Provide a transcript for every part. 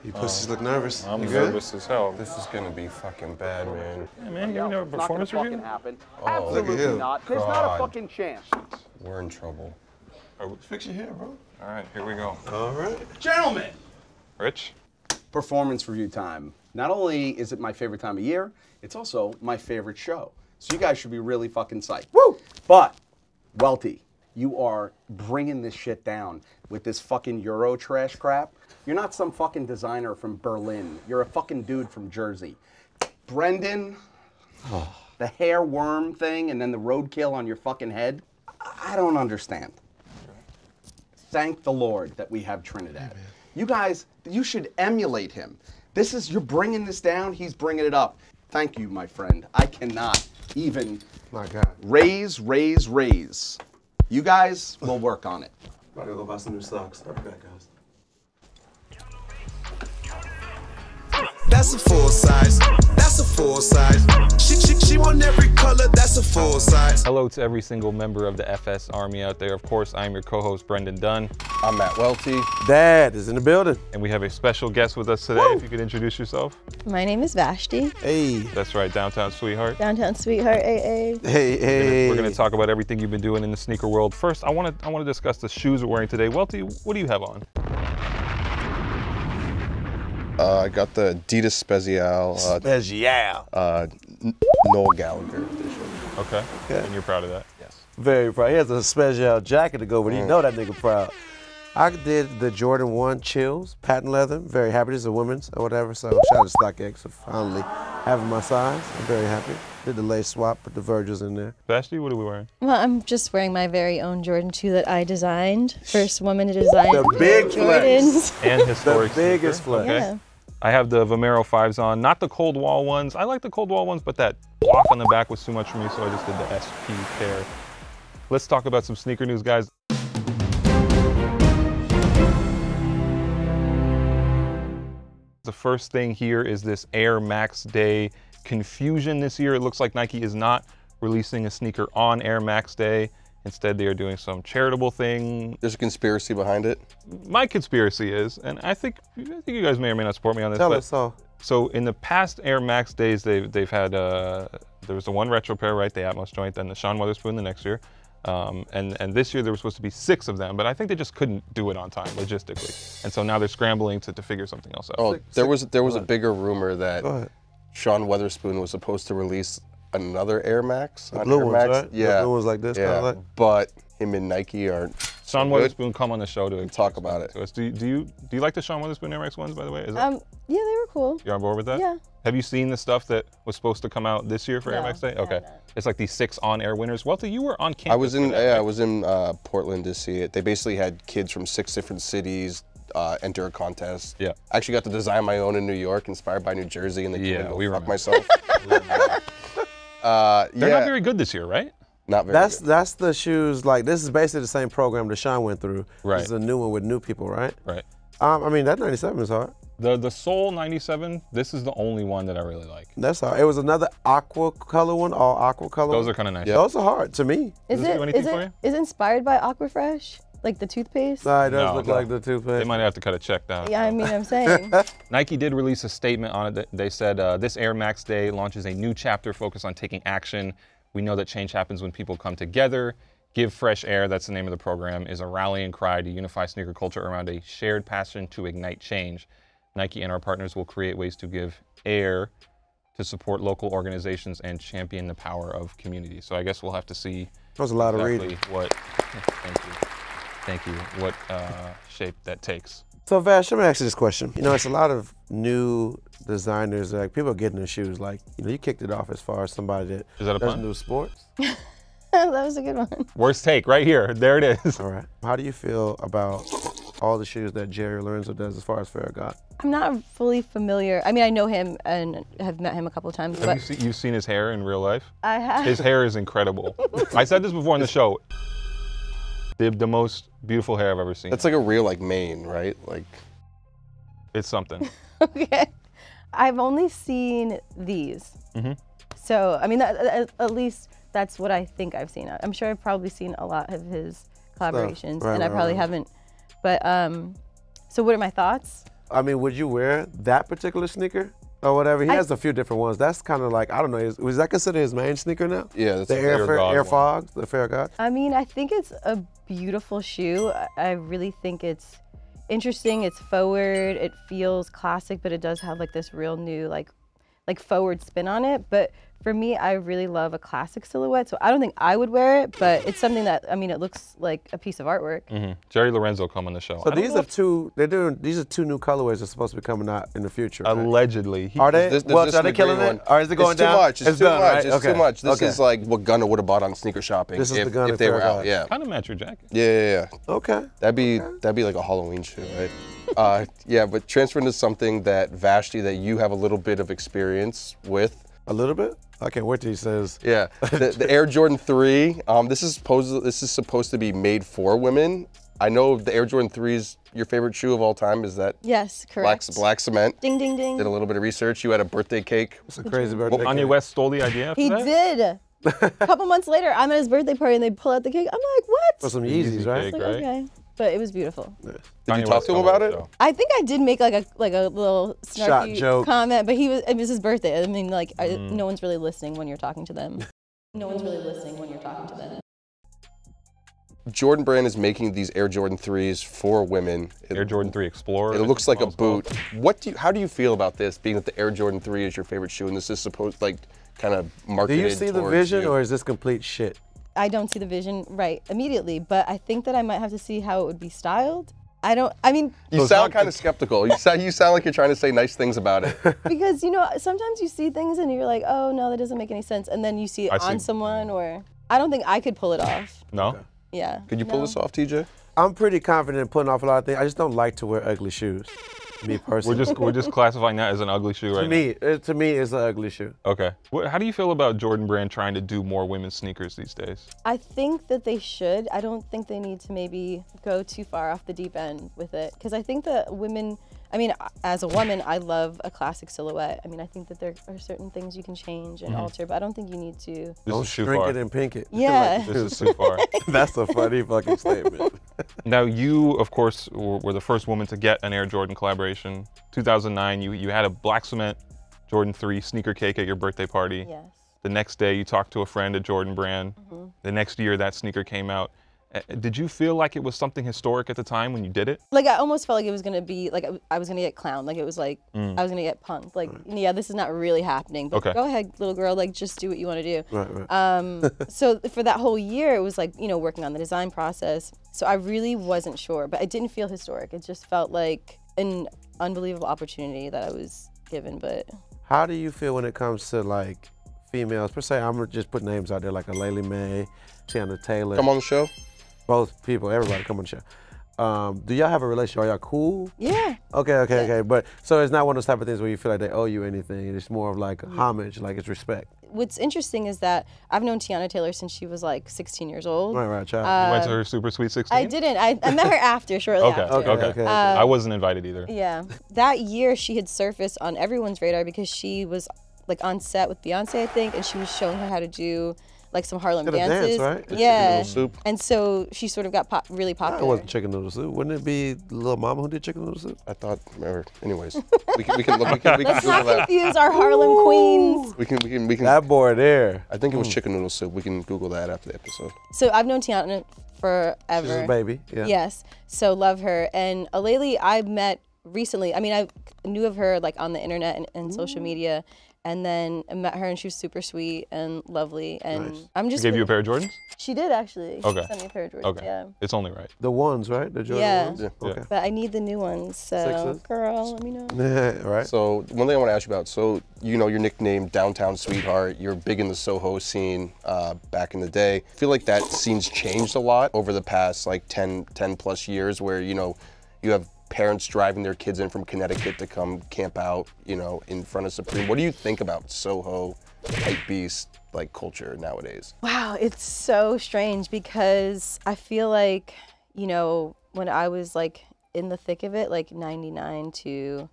You pussies look nervous. I'm nervous as hell. This is gonna be fucking bad, man. Yeah, man, you know, performance review? Happen. Oh, Absolutely not. There's not a fucking chance. We're in trouble. Fix your hair, bro. All right, here we go. All right. Gentlemen, Rich? performance review time. Not only is it my favorite time of year, it's also my favorite show. So you guys should be really fucking psyched. Woo! But, Welty, you are bringing this shit down with this fucking Euro trash crap. You're not some fucking designer from Berlin. You're a fucking dude from Jersey. Brendan, the hair worm thing and then the roadkill on your fucking head, I don't understand. Thank the Lord that we have Trinidad. You guys, you should emulate him. You're bringing this down, he's bringing it up. Thank you, my friend. I cannot even raise. You guys will work on it. About to go buy some new socks. I'll be back, guys. That's a full size. That's a full size. She want every color. That's a full size. Hello to every single member of the FS Army out there. Of course, I'm your co-host, Brendan Dunne. I'm Matt Welty. Dad is in the building. And we have a special guest with us today. If you could introduce yourself. My name is Vashtie. Hey. That's right, Downtown Sweetheart. Downtown Sweetheart, AA. Hey. We're gonna talk about everything you've been doing in the sneaker world. First, I wanna discuss the shoes we're wearing today. Welty, what do you have on? I got the Adidas Special. Noel Gallagher edition. Okay. Yeah. And you're proud of that? Yes. Very proud. He has a special jacket to go with. You know that nigga proud. I did the Jordan 1 Chills, patent leather. Very happy. This is a women's or whatever. So shout out to StockX for finally having my size. I'm very happy. Did the lace swap, put the Virgils in there. Vashtie, what are we wearing? Well, I'm just wearing my very own Jordan 2 that I designed. First woman to design The big Jordans. And historic. The biggest sneaker. flex. Yeah. I have the Vomero 5s on, not the cold wall ones. I like the cold wall ones, but that block on the back was too much for me, so I just did the SP pair. Let's talk about some sneaker news, guys. The first thing here is this Air Max Day confusion this year. It looks like Nike is not releasing a sneaker on Air Max Day. Instead, they are doing some charitable thing. There's a conspiracy behind it. My conspiracy is, and I think you guys may or may not support me on this. Tell us so. So in the past Air Max days, they've had there was the one retro pair, right, the Atmos joint, then the Sean Weatherspoon the next year, and this year there were supposed to be 6 of them, but I think they just couldn't do it on time logistically, and so now they're scrambling to figure something else out. Oh, there was a bigger rumor that Sean Weatherspoon was supposed to release another Air Max. The blue Air ones, Max. right? Yeah. The blue ones like this, yeah. kind of like. But him and Nike aren't. Sean Weatherspoon come on the show to talk about it. To us. Do you like the Sean Weatherspoon Air Max ones, by the way? Yeah, they were cool. You're on board with that? Yeah. Have you seen the stuff that was supposed to come out this year for Air Max Day? Okay. It's like these 6 on-air winners. Welty, you were on campus. I was in Portland to see it. They basically had kids from 6 different cities enter a contest. Yeah. I actually got to design my own in New York, inspired by New Jersey, and they came and go fuck myself. They're not very good this year, right? Not very good. That's the shoes, like, this is basically the same program that Sean went through. Right. This is a new one with new people, right? Right. I mean, that 97 is hard. The Soul 97, this is the only one that I really like. That's hard. It was another aqua color one, all aqua color. Those are kind of nice. Yeah. Those are hard to me. Is it inspired by Aquafresh? Like the toothpaste? Nah, it does look like the toothpaste. They might have to cut a check down. Yeah, I mean, I'm saying. Nike did release a statement on it. They said, this Air Max Day launches a new chapter focused on taking action. We know that change happens when people come together. Give Fresh Air, that's the name of the program, is a rallying cry to unify sneaker culture around a shared passion to ignite change. Nike and our partners will create ways to give air to support local organizations and champion the power of community. So I guess we'll have to see that was a lot of reading. Thank you, what shape that takes. So Vash, let me ask you this question. You know, it's a lot of new designers, like people are getting their shoes, like, you know, you kicked it off as far as somebody that doesn't do sports. That was a good one. Worst take, right here, there it is. All right, how do you feel about all the shoes that Jerry Lorenzo does as far as Farragut? I'm not fully familiar. I mean, I know him and have met him a couple of times. Have you've seen his hair in real life? I have. His hair is incredible. I said this before on the show. The most beautiful hair I've ever seen. That's like a real mane, right? Like, it's something. Okay. I've only seen these. Mm-hmm. So, I mean, at least that's what I think I've seen. I'm sure I've probably seen a lot of his collaborations, and I probably haven't. But, so what are my thoughts? I mean, would you wear that particular sneaker or whatever? He has a few different ones. That's kind of like, I don't know, was that considered his main sneaker now? Yeah, that's the Air Fogs, the Fair God. I mean, I think it's a beautiful shoe. I really think it's interesting. It's forward. It feels classic, but it does have like this real new like forward spin on it. But for me, I really love a classic silhouette, so I don't think I would wear it, but it's something that, I mean, it looks like a piece of artwork. Jerry Lorenzo come on the show. So these are two new colorways that's supposed to be coming out in the future. Right? Allegedly. Are they? Well, are they killing it? Or is it going down? It's too much. It's too done, much. right? It's too much. This is like what Gunna would have bought on sneaker shopping This is the Gunna if they were Fair out. God. Yeah. Kind of match your jacket. Yeah. Okay. That'd be like a Halloween shoe, right? Yeah, but transferring to something that Vashtie, that you have a little bit of experience with. A little bit? I can't wait till he says. Yeah, the Air Jordan 3. This is supposed to be made for women. I know the Air Jordan 3 is your favorite shoe of all time. Is that? Yes, correct. Black cement. Ding, ding, ding. Did a little bit of research. You had a birthday cake. It's a crazy birthday. Kanye West stole the idea after He that? did. A couple months later, I'm at his birthday party and they pull out the cake. I'm like, what? For some Yeezys, right? cake, Like, right? okay. But it was beautiful. Did you Kanye talk West to him come on about the it? show. I think I did make like a little Shot snarky joke. comment, but it was his birthday. I mean, like, no one's really listening when you're talking to them. No one's really listening when you're talking to them. Jordan Brand is making these Air Jordan 3s for women. Air Jordan 3 Explorer. It looks like a boot. How do you feel about this, being that the Air Jordan 3 is your favorite shoe and this is supposed, like, kind of Do marketed you see the towards vision, you? or is this complete shit? I don't see the vision right immediately, but I think that I might have to see how it would be styled. I mean, You sound kind of skeptical. You sound like you're trying to say nice things about it. because, you know, sometimes you see things and you're like, oh, no, that doesn't make any sense. And then you see it on someone, or I don't think I could pull it off. No? Yeah. Could you pull this off, TJ? I'm pretty confident in putting off a lot of things. I just don't like to wear ugly shoes. Me personally. We're just classifying that as an ugly shoe right now. To me, it's an ugly shoe. Okay. How do you feel about Jordan Brand trying to do more women's sneakers these days? I think that they should. I don't think they need to maybe go too far off the deep end with it. Because I think that women, I mean, as a woman, I love a classic silhouette. I mean, I think that there are certain things you can change and alter, but I don't think you need to. Don't shrink it and pink it. Yeah. This is too far. That's a funny fucking statement. Now, you, of course, were the first woman to get an Air Jordan collaboration. 2009, you had a black cement Jordan 3 sneaker cake at your birthday party. Yes. The next day, you talked to a friend at Jordan Brand. The next year, that sneaker came out. Did you feel like it was something historic at the time when you did it? Like, I almost felt like it was gonna be, like, I was gonna get clowned. Like, it was like, I was gonna get punked. Like, yeah, this is not really happening, but go ahead, little girl, like, just do what you wanna do. Right. So for that whole year, it was like, you know, working on the design process. So I really wasn't sure, but it didn't feel historic. It just felt like an unbelievable opportunity that I was given, but. How do you feel when it comes to, like, females? Per se, I'm gonna just put names out there, like a Laylee May, Tiana Taylor. Come on the show. Both people, everybody come on the show. Do y'all have a relationship? Are y'all cool? Yeah. Okay. But so it's not one of those type of things where you feel like they owe you anything. It's more of like a homage, like it's respect. What's interesting is that I've known Tiana Taylor since she was like 16 years old. Right, child. You went to her Super Sweet 16? I didn't. I met her after, shortly after. Okay. I wasn't invited either. Yeah. That year, she had surfaced on everyone's radar because she was like on set with Beyonce, I think, and she was showing her how to do like some Harlem dances. Dance, right? Yeah. Chicken noodle soup. And so she sort of got really popular. It wasn't chicken noodle soup. Wouldn't it be Lil Mama who did chicken noodle soup? I thought, anyways, we can Google that. Confuse our Harlem queens. We can. That boy there. I think it was chicken noodle soup. We can Google that after the episode. So I've known Tiana forever. She's a baby. Yeah. Yes. So love her. And Laylee, I met recently. I mean, I knew of her like on the internet and social media. And then I met her, and she was super sweet and lovely. And I'm just. She gave you a pair of Jordans? She did, actually. Okay. She sent me a pair of Jordans. Okay. Yeah. It's only right. The ones, right? The Jordan Yeah. ones? Yeah. Okay. But I need the new ones. So, Sixes? girl, let me know. Right. So one thing I want to ask you about. So you know your nickname, Downtown Sweetheart. You're big in the SoHo scene back in the day. I feel like that scene's changed a lot over the past like 10 plus years, where you know you have parents driving their kids in from Connecticut to come camp out, you know, in front of Supreme. What do you think about SoHo, Hypebeast, like culture nowadays? Wow, it's so strange because I feel like, you know, when I was like in the thick of it, like 99 to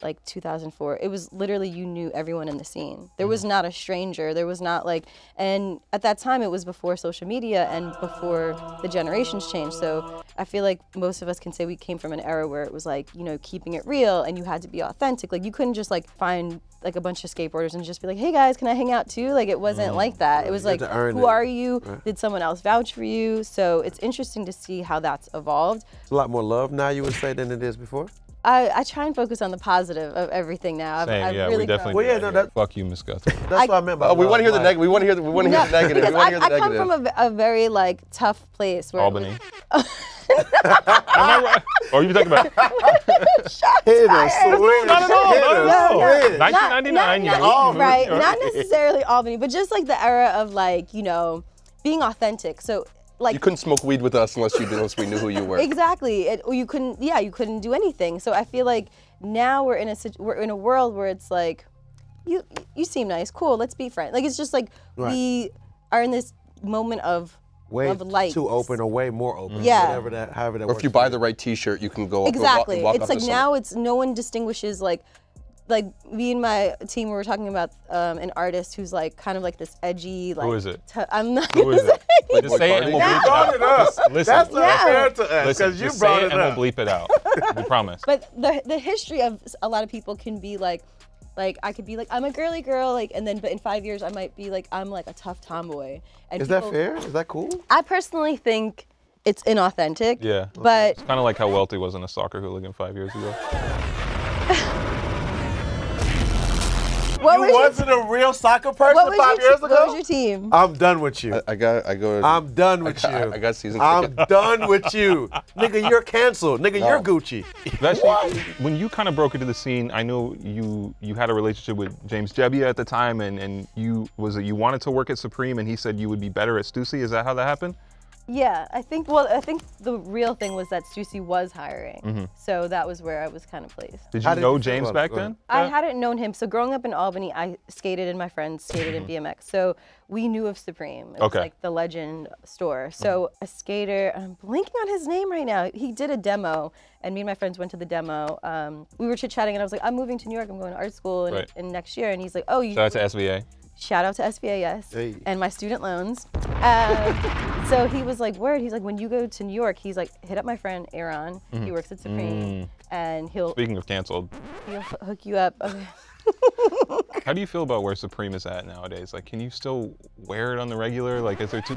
like 2004, it was literally you knew everyone in the scene. There was not a stranger. There was not like, and at that time it was before social media and before the generations changed. So I feel like most of us can say we came from an era where it was like, you know, keeping it real and you had to be authentic. Like you couldn't just like find like a bunch of skateboarders and just be like, hey guys, can I hang out too? Like it wasn't like that. It was like, who are you? Did someone else vouch for you? So it's interesting to see how that's evolved. It's a lot more love now, you would say, than it is before? I try and focus on the positive of everything now. Same, I've yeah, really we definitely. Well, yeah, no, that, Fuck you, Miss Guthrie. that's what I meant by we want to hear the negative. We want to hear the negative. We because want to hear the I come negative. from a very like tough place where Albany. Am I right? Or you talking about? hit us, Not at all. hit Not us, at all. hit us. 1999. You right, not necessarily Albany, but just like the era of like, you know, being authentic. So like You couldn't smoke weed with us unless we knew who you were. exactly, or you couldn't do anything. So I feel like now we're in a world where it's like, you seem nice, cool, let's be friends. Like it's just like we are in this moment of light. too open or way more open. Yeah. Whatever that, however that Or works. if you buy the right T-shirt, you can go up Exactly. and walk It's up like to now it's no one distinguishes like me and my team were talking about an artist who's like kind of like this edgy like. Who is it? I'm not Who gonna is it? say. Just say it and we'll bleep brought it it out. up. Just listen. That's not fair to us, Listen, because you just brought say it and up. we'll bleep it out. We promise. But the history of a lot of people can be like I could be like I'm a girly girl like but in 5 years I might be like I'm like a tough tomboy. And Is that fair? Is that cool? I personally think it's inauthentic. Yeah. But It's kind of like how Welty wasn't a soccer hooligan 5 years ago. You wasn't a real soccer person 5 years ago? What was your team? I'm done with you. I go. I'm done with you. I got season I'm ticket. done with you. Nigga, you're canceled. Nigga, you're Gucci. Vashtie, when you kind of broke into the scene, I know you had a relationship with James Jebbia at the time, and you wanted to work at Supreme, and he said you would be better at Stussy. Is that how that happened? Yeah, I think the real thing was that Stussy was hiring. So that was where I was kind of placed. Did How you did know you feel James about back it? then? I hadn't known him. So growing up in Albany, I skated and my friends skated in BMX. So we knew of Supreme. It was like the legend store. So a skater, I'm blanking on his name right now. He did a demo and me and my friends went to the demo. We were chit-chatting and I was like, I'm moving to New York. I'm going to art school in next year. And he's like, oh, you. Shout out to SVA. Shout out to SVA, yes. Hey. And my student loans. So he was like, word, he's like, when you go to New York, he's like, hit up my friend Aaron. He works at Supreme. And he'll Speaking of canceled, hook you up. Okay. how do you feel about where Supreme is at nowadays? Like, can you still wear it on the regular? Like, is there too?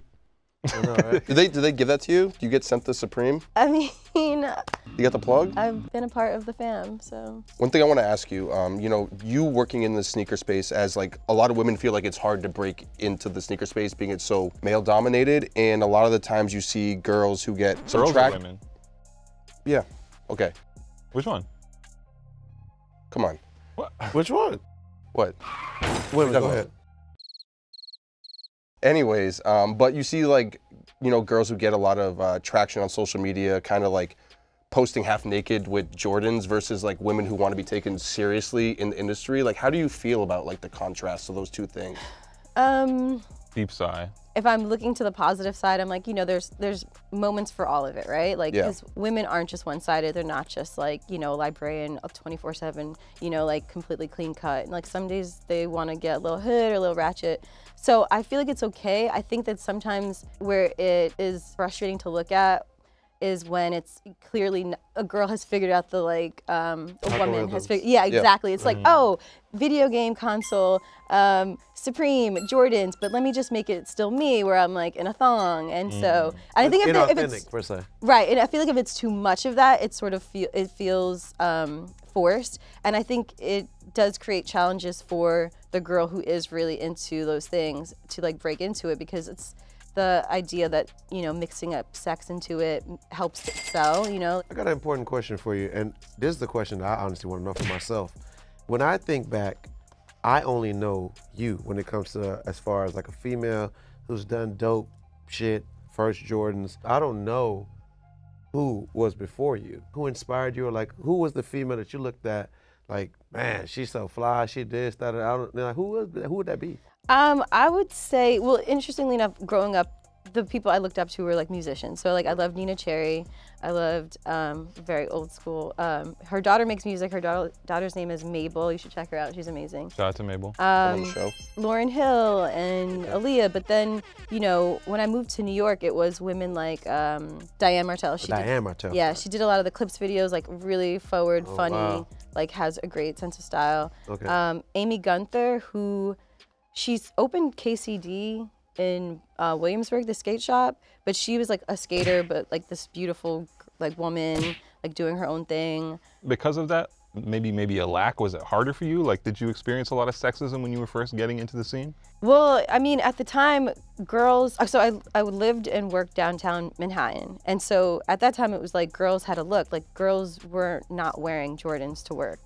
I know, right? Do they give that to you? Do you get sent to Supreme? I mean, You got the plug? I've been a part of the fam, so. One thing I want to ask you, you know, you working in the sneaker space, as like a lot of women feel like it's hard to break into the sneaker space being it's so male dominated, and a lot of the times you see girls who get Girls or subtract. women? Yeah. Okay. Which one? Come on. Which one? What? Women, go ahead. Anyways, but you see like, you know, girls who get a lot of traction on social media, kind of like posting half naked with Jordans versus like women who want to be taken seriously in the industry. Like, how do you feel about like the contrast of those two things? Deep sigh. If I'm looking to the positive side, I'm like, you know, there's moments for all of it, right? Like, because women aren't just one-sided. They're not just like, you know, librarian of 24/7, you know, like completely clean cut. And like some days they want to get a little hood or a little ratchet. So I feel like it's okay. I think that sometimes where it is frustrating to look at is when it's clearly a girl has figured out the like a woman has figured. Yeah, exactly. It's like, oh, video game console, Supreme, Jordans, but let me just make it still me, where I'm like in a thong. And so I think if it's per se. right, and I feel like if it's too much of that, it sort of feels forced. And I think it does create challenges for the girl who is really into those things to like break into it, because it's the idea that, you know, mixing up sex into it helps it sell, you know? I got an important question for you, and this is the question that I honestly want to know for myself. When I think back, I only know you when it comes to as far as like a female who's done dope shit, first Jordans. I don't know who was before you, who inspired you, or like who was the female that you looked at like, man, she's so fly, she this, that, I don't, like, who would that be? I would say, well, interestingly enough, growing up, the people I looked up to were like musicians. So like I loved Nina Cherry. I loved very old school. Her daughter makes music. Her daughter's name is Mabel. You should check her out. She's amazing. Shout out to Mabel. On the show. Lauryn Hill and Aaliyah. But then, you know, when I moved to New York, it was women like Diane Martell. Diane Martell. Yeah, she did a lot of the clips videos, like really forward, funny, wow. like has a great sense of style. Okay. Amy Gunther, who she's opened KCD in Williamsburg, the skate shop, but she was like a skater, but like this beautiful like woman, like doing her own thing. Because of that, maybe a lack, was it harder for you? Like, did you experience a lot of sexism when you were first getting into the scene? Well, I mean, at the time, girls, so I lived and worked downtown Manhattan. And so at that time, it was like girls had a look. Like girls were not wearing Jordans to work,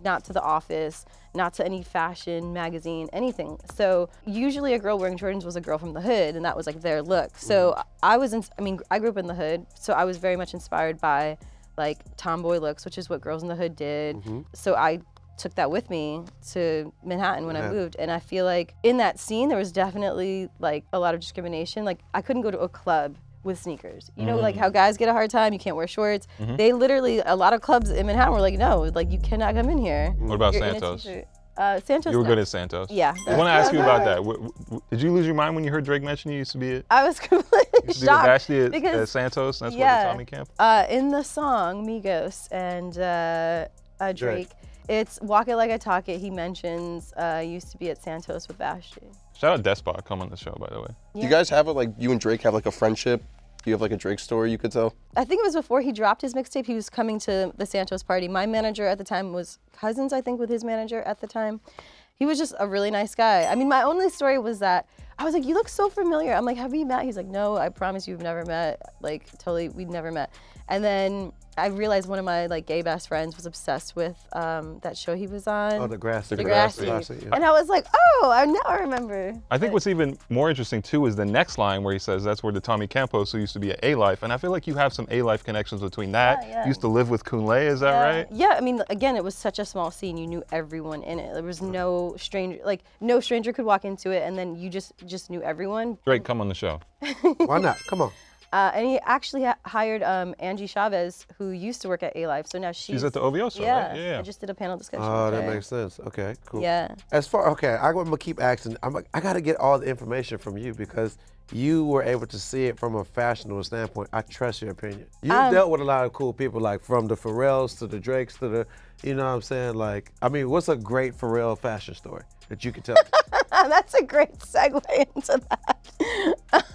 not to the office, not to any fashion magazine, anything. So usually a girl wearing Jordans was a girl from the hood, and that was like their look. So I grew up in the hood, so I was very much inspired by like tomboy looks, which is what girls in the hood did. So I took that with me to Manhattan when I moved. And I feel like in that scene, there was definitely like a lot of discrimination. Like I couldn't go to a club with sneakers. You know, like how guys get a hard time, you can't wear shorts. They literally, a lot of clubs in Manhattan were like, no, like you cannot come in here. What about You're in a Santos? t-shirt. Santos. You were no. good at Santos. Yeah. I want to ask you about that. Did you lose your mind when you heard Drake mention you used to be at, I was completely shocked. Vashtie at because, Santos? That's yeah, where the Tommy camp? in the song Migos and Drake, it's Walk It Like I Talk It. He mentions used to be at Santos with Vashtie. Shout out Despot, come on the show, by the way. Do you guys have you and Drake have like a friendship? Do you have like a Drake story you could tell? I think it was before he dropped his mixtape. He was coming to the Santos party. My manager at the time was cousins, I think, with his manager at the time. He was just a really nice guy. I mean, my only story was that I was like, you look so familiar. I'm like, have we met? He's like, no, I promise you've never met. Like, totally, we'd never met. And then I realized one of my like gay best friends was obsessed with that show he was on. Oh, Degrassi. Degrassi. Yeah. And I was like, oh, now I remember. I think what's even more interesting too is the next line where he says that's where the Tommy Campos, who used to be at A-Life, and I feel like you have some A-Life connections between that. Yeah. You used to live with Kunle, is that right? Yeah, I mean, again, it was such a small scene. You knew everyone in it. There was no stranger, like no stranger could walk into it, and then you just knew everyone. Drake, come on the show. Why not? Come on. And he actually hired Angie Chavez, who used to work at A-Life, so now she's at the OVO show, yeah, right? Yeah. I just did a panel discussion Oh, with that her. makes sense. Okay, cool. Yeah. I'm gonna keep asking. I gotta get all the information from you because you were able to see it from a fashionable standpoint. I trust your opinion. You've dealt with a lot of cool people, like from the Pharrells to the Drakes to the, you know what I'm saying? Like, I mean, what's a great Pharrell fashion story that you can tell? That's a great segue into that.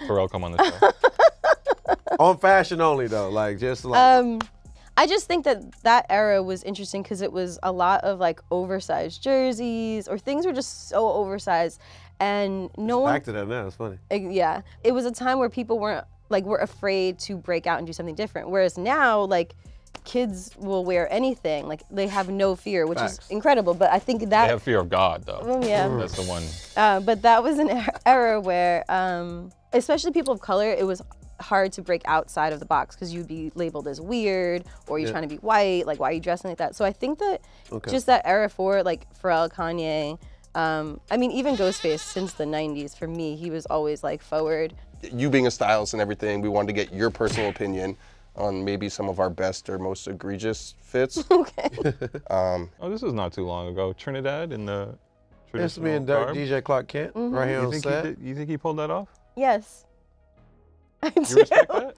Pharrell, come on the show. On fashion only though, like just like. I just think that era was interesting because it was a lot of like oversized jerseys or things were just so oversized, and no one. Back to that now. It's funny. Yeah, it was a time where people were afraid to break out and do something different. Whereas now, like, kids will wear anything. Like they have no fear, which is incredible. But I think that They have fear of God, though. Well, yeah. That's the one. But that was an era where, especially people of color, it was hard to break outside of the box because you'd be labeled as weird or you're trying to be white. Like, why are you dressing like that? So I think that just that era for like Pharrell, Kanye. I mean, even Ghostface since the 90s, for me, he was always like forward. You being a stylist and everything, we wanted to get your personal opinion on maybe some of our best or most egregious fits. Okay. Oh, this was not too long ago. Trinidad in the It's me traditional and Dirk, garb. DJ Clark Kent, right here on set. You think he pulled that off? Yes. I You do. respect that?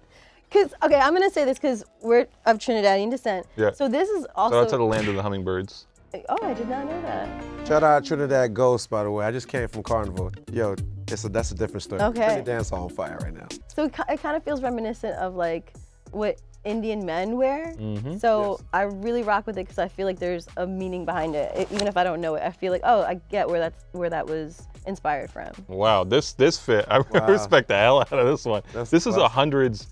Because, okay, I'm going to say this because we're of Trinidadian descent. Yeah. So this is Shout also. out to the land of the hummingbirds. Oh, I did not know that. Shout out Trinidad Ghost, by the way. I just came from Carnival. Yo, that's a different story. Okay. Trinidad's on fire right now. So it kind of feels reminiscent of like what Indian men wear. So I really rock with it because I feel like there's a meaning behind it. Even if I don't know it, I feel like, oh, I get where that was inspired from. Wow, this fit. I respect the hell out of this one. This is a hundreds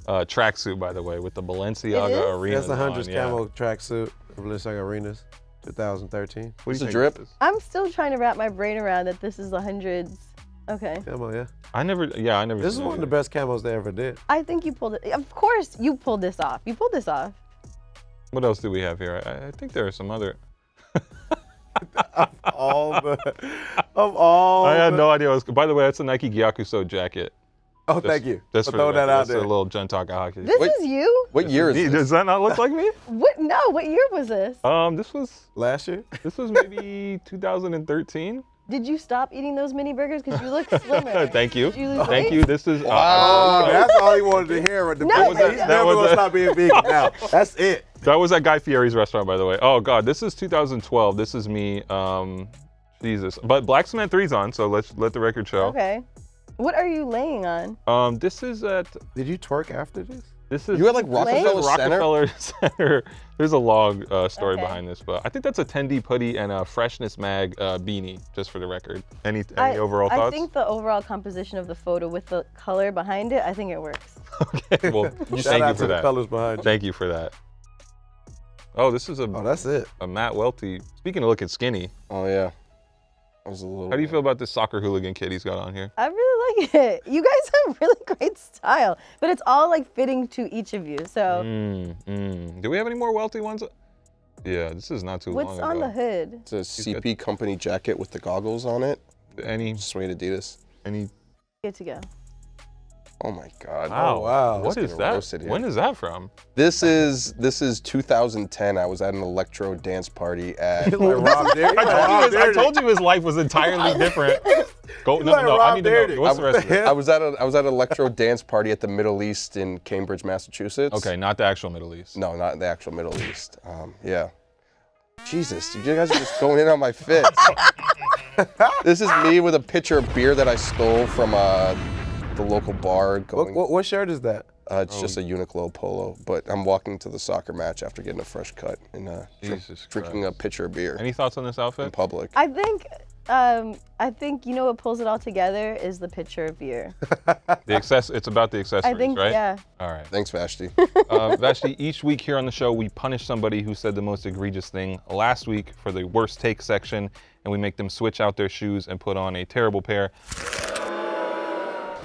tracksuit, by the way, with the Balenciaga arenas. That's a hundreds on, camo tracksuit, Balenciaga arenas, 2013. What do you a think drip? this is? I'm still trying to wrap my brain around that this is the hundreds. Okay. Camo, yeah. I never. This is one of the best camos they ever did. I think you pulled it. Of course you pulled this off. You pulled this off. What else do we have here? I think there are some other. I had no idea. By the way, that's a Nike Gyakuso jacket. Oh, thank you. Just for for throwing that out That's there. a little Gen Talk hockey. This Wait. is you? What year is Me, this? does that not look like me? What? No, what year was this? Last year? This was maybe 2013. Did you stop eating those mini burgers? Because you look slimmer. Thank you. Did you lose Thank weight? you. This is. Oh, that's all he wanted to hear. No, He's that never was gonna a- stop being vegan now. That's it. That was at Guy Fieri's restaurant, by the way. Oh God, this is 2012. This is me. Jesus. But Black Cement 3's on, so let the record show. Okay. What are you laying on? This is at. Did you twerk after this? This is. You at like Rockefeller Center? Rockefeller Center. There's a long story Okay. behind this, but I think that's a Tendy Putty and a Freshness Mag beanie, just for the record. Any overall thoughts? I think the overall composition of the photo with the color behind it, I think it works. Okay, well, Shout thank out you to for the that. colors behind you. Thank you for that. Oh, this is Oh, that's it. a Matt Welty. Speaking of looking skinny, Oh yeah. I was a little. how do you feel about this soccer hooligan kid he's got on here? I really like it. You guys have really great style, but it's all like fitting to each of you. So Do we have any more Welty ones? Yeah, this is not too long what's ago. on the hood? It's a CP company jacket with the goggles on it. Any Suede Adidas. Good to go. Oh my God. Wow. wow. What Let's is get roasted that? here. When is that from? This is 2010. I was at an electro dance party at. Like Rob Derry. I told you his life was entirely different. Go, no, like no, I Rob need to Dyrdek. know. What's the rest of it? I was at an electro dance party at the Middle East in Cambridge, Massachusetts. Okay, not the actual Middle East. No, not the actual Middle East. Yeah. Jesus, you guys are just going in on my fits. This is me with a pitcher of beer that I stole from the local bar. Going, What shirt is that? it's just a Uniqlo polo, but I'm walking to the soccer match after getting a fresh cut and Jesus drinking a Christ. pitcher of beer Any thoughts on this in outfit? public. I think you know what pulls it all together is the pitcher of beer. It's about the accessories, I think right? yeah. All right. Thanks, Vashtie. Vashtie, each week here on the show, we punish somebody who said the most egregious thing last week for the worst take section, and we make them switch out their shoes and put on a terrible pair.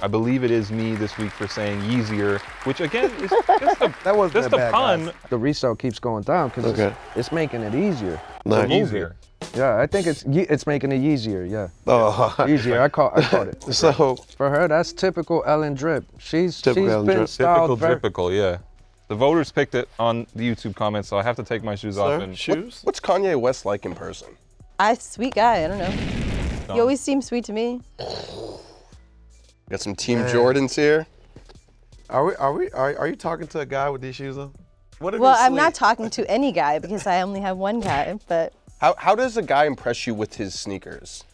I believe it is me this week for saying Yeezier, which again is just a, That wasn't just that a bad, pun. guys. The resale keeps going down because Okay. it's making it easier. Nice. Easier. Yeah, I think it's making it easier. Yeah, Oh, easier. I caught it. so For her, that's typical Ellen Drip. She's Typical Ellen been Drip. styled very. Typical, yeah. The voters picked it on the YouTube comments, so I have to take my shoes off and shoes. What's Kanye West like in person? Sweet guy. I don't know. You always seem sweet to me. Got some Team Jordans here. Are you talking to a guy with these shoes on? What if Well, he's I'm not asleep? talking to any guy because I only have one guy, but How does a guy impress you with his sneakers?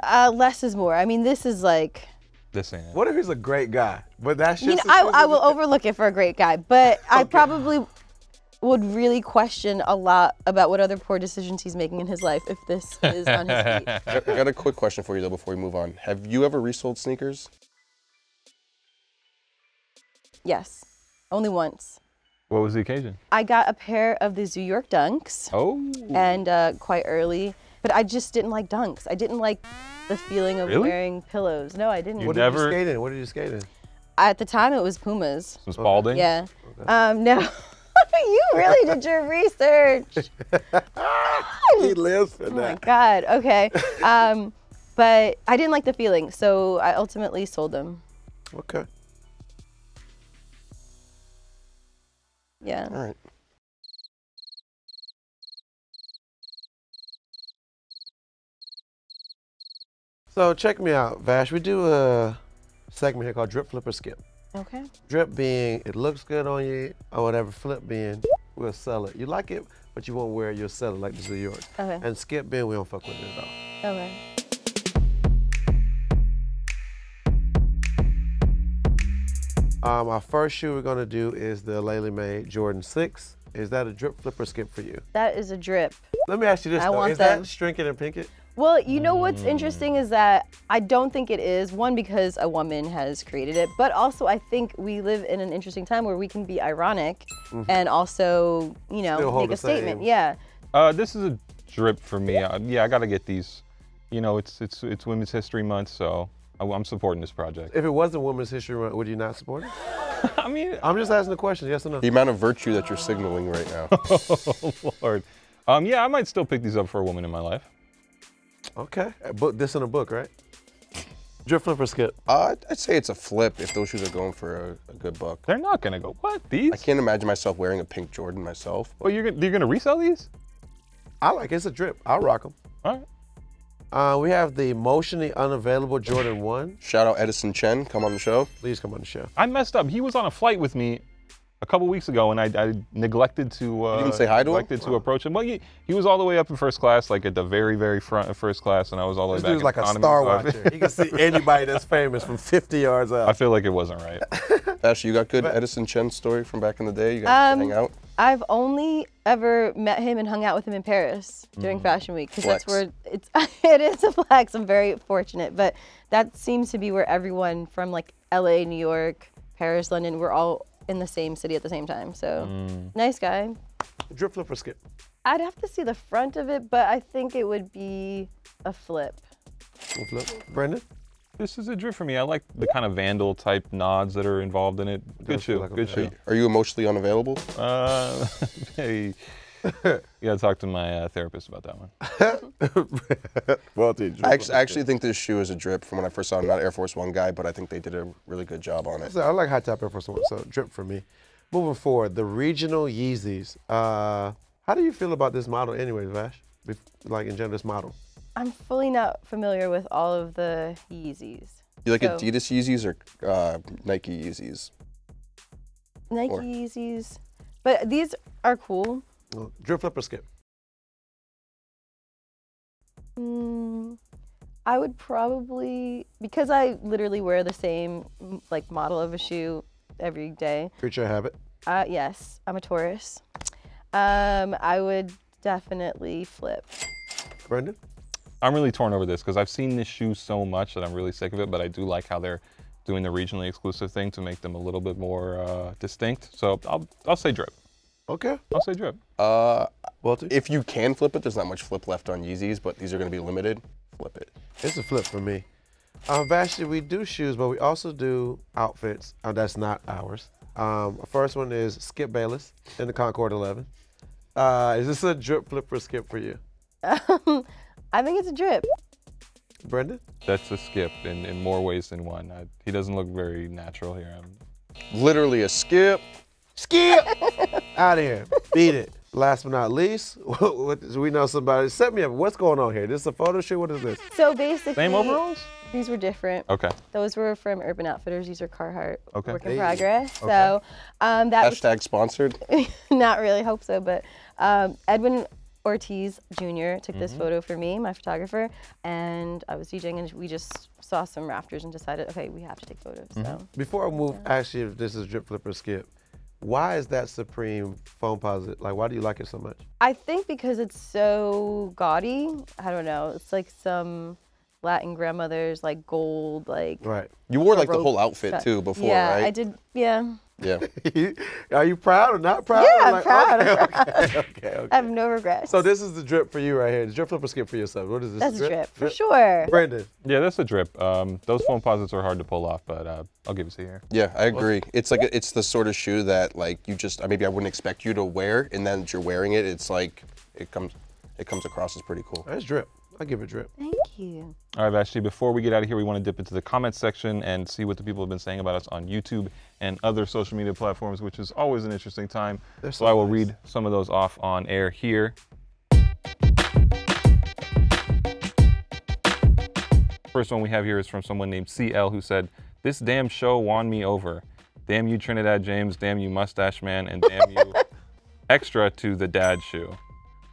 less is more. I mean, this is like, this ain't it. What if he's a great guy, but that's just you know, I will overlook it for a great guy, but I probably would really question a lot about what other poor decisions he's making in his life if this is on his feet. I got a quick question for you though before we move on. Have you ever resold sneakers? Yes, only once. What was the occasion? I got a pair of the New York Dunks, Oh. and quite early, but I just didn't like Dunks. I didn't like the feeling of Really? wearing pillows. No, I didn't. What did Never- you skate in? What did you skate in? At the time, it was Pumas. Some Spalding? Yeah. No. You really did your research. He lives for Oh my that. God. Okay. But I didn't like the feeling, so I ultimately sold them. Okay. Yeah. All right. So check me out, Vash. We do a segment here called Drip, Flip, or Skip. Okay. Drip being it looks good on you or whatever. Flip being we'll sell it. You like it, but you won't wear it. You'll sell it like this is yours. Okay. And skip being we don't fuck with it at all. Okay. Our first shoe we're gonna do is the Lately Made Jordan 6. Is that a drip, flip, or skip for you? That is a drip. Let me ask you this I though. want Is them. that Strinkin' and Pinkett? Well, you know what's interesting is that I don't think it is. One, because a woman has created it, but also I think we live in an interesting time where we can be ironic and also, you know, Still hold make a the same. statement. Yeah. This is a drip for me. Yeah, I gotta get these. You know, it's Women's History Month, so I'm supporting this project. If it wasn't Women's History Month, would you not support it? I mean, I'm just asking the question, yes or no? The amount of virtue that you're signaling right now. oh Lord. Yeah, I might still pick these up for a woman in my life. Okay. Book this in a book, right? Drip flip or skip? I'd say it's a flip if those shoes are going for a good buck. They're not gonna go, what, these? I can't imagine myself wearing a pink Jordan myself. Well, you're gonna resell these? I like it. It's a drip. I'll rock them. All right. We have the emotionally unavailable Jordan 1. Shout out Edison Chen, come on the show. Please come on the show. I messed up. He was on a flight with me a couple weeks ago, and I neglected to You didn't say hi to him? neglected to approach him. Well, he was all the way up in first class, like at the very, very front of first class, and I was all the way This back. dude's in like a economy, star so I- watcher. He can see anybody that's famous from 50 yards I out. feel like it wasn't right. Ash, you got good Edison Chen story from back in the day? You guys hang out? I've only ever met him and hung out with him in Paris during Fashion Week because that's Flex. where it is a flex. I'm very fortunate, but that seems to be where everyone from like LA, New York, Paris, London, we're all in the same city at the same time. So nice guy. Drip flip or skip? I'd have to see the front of it, but I think it would be a flip. Flip. Brendan? This is a drip for me. I like the kind of vandal type nods that are involved in it. Good Does feel shoe, like a good vandal. shoe. Are you emotionally unavailable? Hey, you gotta talk to my therapist about that one. Welty. I actually think this shoe is a drip from when I first saw it. I'm not an Air Force One guy, but I think they did a really good job on it. I like high top Air Force One, so drip for me. Moving forward, the regional Yeezys. How do you feel about this model anyways, Vash? Like in general, this model? I'm fully not familiar with all of the Yeezys. You like So- Adidas Yeezys or Nike Yeezys? Nike Or- Yeezys, but these are cool. Well, drip flip or skip? I would probably, because I literally wear the same like model of a shoe every day. Creature of habit. Yes, I'm a Taurus. I would definitely flip. Brendan? I'm really torn over this because I've seen this shoe so much that I'm really sick of it, but I do like how they're doing the regionally exclusive thing to make them a little bit more distinct. So I'll say drip. Okay. I'll say drip. Welty? If you can flip it, there's not much flip left on Yeezys, but these are going to be limited. Flip it. It's a flip for me. Vashtie, we do shoes, but we also do outfits. That's not ours. First one is Skip Bayless in the Concord 11. Is this a drip flip or skip for you? I think it's a drip. Brendan? That's a skip in more ways than one. He doesn't look very natural here. Literally a skip. Skip! Out of here. Beat it. Last but not least, we know somebody. Set me up. What's going on here? This is a photo shoot? What is this? So basically, Same overalls? these were different. Okay. Those were from Urban Outfitters. These are Carhartt. Okay. Work in Hey. progress. So that was Hashtag sponsored. not really, hope so, but Edwin Ortiz Jr. took this photo for me, my photographer, and I was DJing, and we just saw some rafters and decided, okay, we have to take photos. So Before I move, ask you if this is drip flip or skip. Why is that Supreme foam posit? Like, why do you like it so much? I think because it's so gaudy. I don't know. It's like some Latin grandmother's like gold, like Right. You wore like the rope whole outfit set. too before, yeah, right? I did. Yeah. Yeah. Are you proud or not proud? Yeah, I'm Like, proud. Okay. I have no regrets. So this is the drip for you right here. The drip flip or skip for yourself. What is this? That's a drip for sure. Brendan. Yeah, that's a drip. Those foam posits are hard to pull off, but I'll give it to you here. Yeah, I agree. It's like it's the sort of shoe that like you just maybe I wouldn't expect you to wear, and then that you're wearing it, it's like it comes across as pretty cool. That's drip. I give it drip. Thank you. All right, Vashtie, before we get out of here, we want to dip into the comments section and see what the people have been saying about us on YouTube and other social media platforms, which is always an interesting time. They're So so I will nice. read some of those off on air here. First one we have here is from someone named CL who said, "This damn show won me over. Damn you, Trinidad James. Damn you, Mustache Man. And damn you, extra to the dad shoe."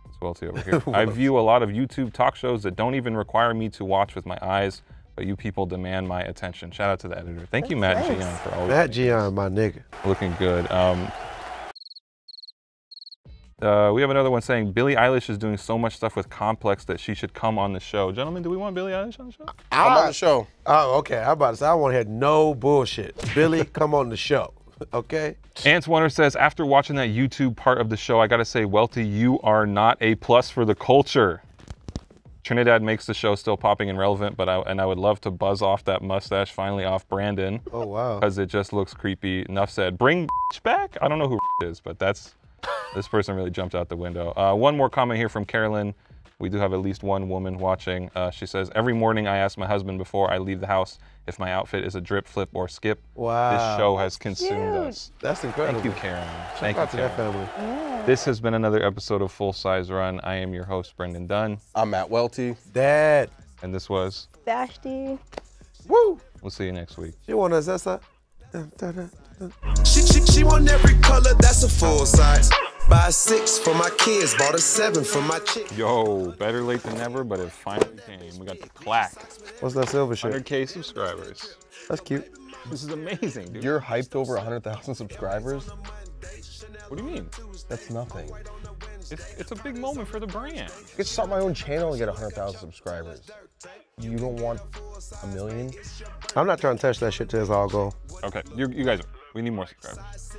It's Welty over here. "I view a lot of YouTube talk shows that don't even require me to watch with my eyes, but you people demand my attention." Shout out to the editor. Thank you, Matt Thanks. Gian, for always Matt Gian, my nigga. looking good. We have another one saying, "Billie Eilish is doing so much stuff with Complex that she should come on the show." Gentlemen, do we want Billie Eilish on the show? I'm on the show. Oh, okay. I'm about to say, I want to hear no bullshit. Billy, come on the show. Okay? Ants Wonder says, "After watching that YouTube part of the show, I gotta say, Welty, you are not a plus for the culture. Trinidad makes the show still popping and relevant, but I would love to buzz off that mustache finally off Brandon, Oh, wow. because it just looks creepy." Enough said. Bring back? I don't know who is, but that's This person really jumped out the window. One more comment here from Carolyn. We do have at least one woman watching. She says, every morning I ask my husband before I leave the house if my outfit is a drip, flip, or skip. Wow. This show has consumed us. That's incredible. Thank you, Karen. Thank Shout out you, to that Karen. family. This has been another episode of Full Size Run. I am your host, Brendan Dunne. I'm Matt Welty. Dad. And this was Vashtie. Woo! We'll see you next week. You want us, that's She want every color, that's a full size. Buy a 6 for my kids, bought a 7 for my chick. Yo, better late than never, but it finally came. We got the clack. What's that silver shit? 100K subscribers. That's cute. This is amazing, dude. You're hyped over 100,000 subscribers? What do you mean? That's nothing. It's a big moment for the brand. I could start my own channel and get 100,000 subscribers. You don't want a million? I'm not trying to touch that shit till it's all go. Okay, you guys, we need more subscribers.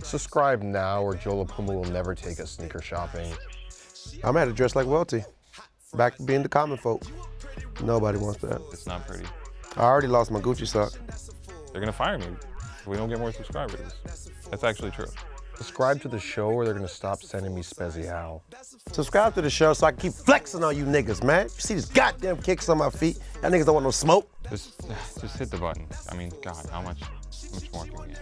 Subscribe now or Joe LaPuma will never take us sneaker shopping. I'm gonna have to dress like Welty. Back to being the common folk. Nobody wants that. It's not pretty. I already lost my Gucci sock. They're gonna fire me if we don't get more subscribers. That's actually true. Subscribe to the show or they're gonna stop sending me Spezzy Al. Subscribe to the show so I can keep flexing on you niggas, man. You see these goddamn kicks on my feet? Y'all niggas don't want no smoke. Just hit the button. I mean, God, how much more can we have?